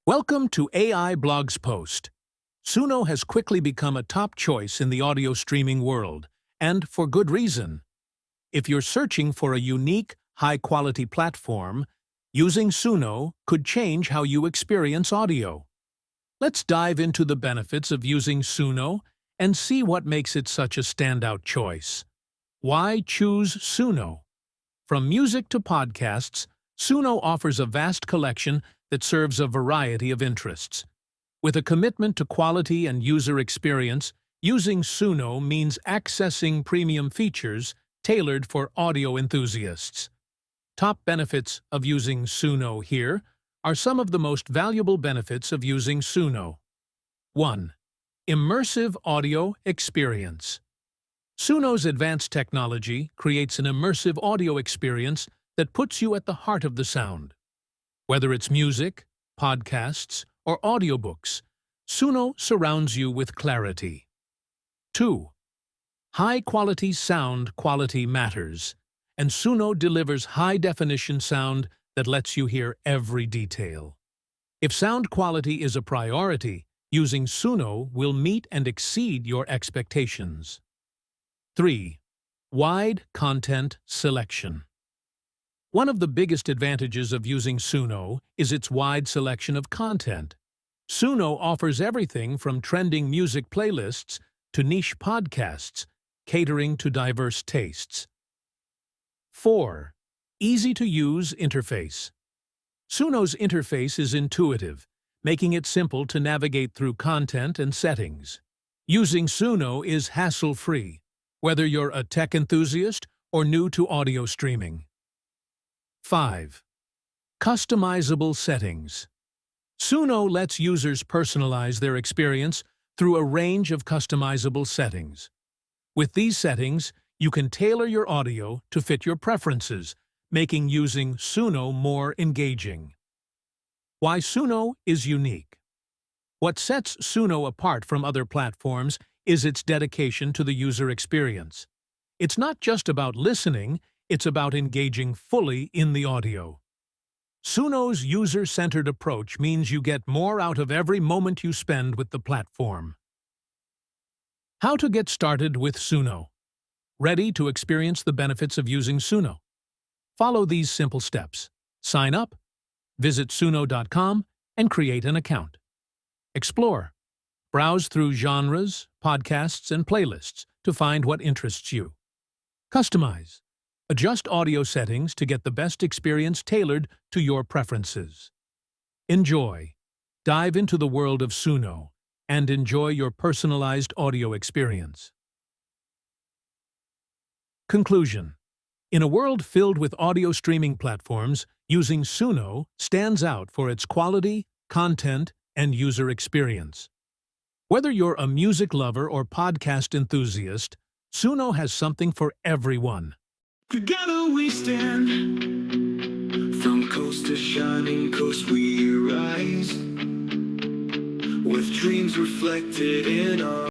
Welcome to AI Blogs Post. Suno has quickly become a top choice in the audio streaming world, and for good reason. If you're searching for a unique, high-quality platform, using Suno could change how you experience audio. Let's dive into the benefits of using Suno and see what makes it such a standout choice. Why choose Suno? From music to podcasts, Suno offers a vast collection that serves a variety of interests. With a commitment to quality and user experience, using Suno means accessing premium features tailored for audio enthusiasts. Top benefits of using Suno here are some of the most valuable benefits of using Suno. 1. Immersive audio experience. Suno's advanced technology creates an immersive audio experience that puts you at the heart of the sound. Whether it's music, podcasts, or audiobooks, Suno surrounds you with clarity. 2. High-quality sound quality matters, and Suno delivers high-definition sound that lets you hear every detail. If sound quality is a priority, using Suno will meet and exceed your expectations. 3. Wide content selection. One of the biggest advantages of using Suno is its wide selection of content. Suno offers everything from trending music playlists to niche podcasts, catering to diverse tastes. 4. Easy-to-use interface. Suno's interface is intuitive, making it simple to navigate through content and settings. Using Suno is hassle-free, whether you're a tech enthusiast or new to audio streaming. 5. Customizable settings. Suno lets users personalize their experience through a range of customizable settings. With these settings, you can tailor your audio to fit your preferences, making using Suno more engaging. Why Suno is unique. What sets Suno apart from other platforms is its dedication to the user experience. It's not just about listening, it's about engaging fully in the audio. Suno's user-centered approach means you get more out of every moment you spend with the platform. How to get started with Suno? Ready to experience the benefits of using Suno? Follow these simple steps. Sign up, visit suno.com, and create an account. Explore. Browse through genres, podcasts, and playlists to find what interests you. Customize. Adjust audio settings to get the best experience tailored to your preferences. Enjoy. Dive into the world of Suno and enjoy your personalized audio experience. Conclusion. In a world filled with audio streaming platforms, using Suno stands out for its quality, content, and user experience. Whether you're a music lover or podcast enthusiast, Suno has something for everyone. Together we stand, from coast to shining coast we rise, with dreams reflected in our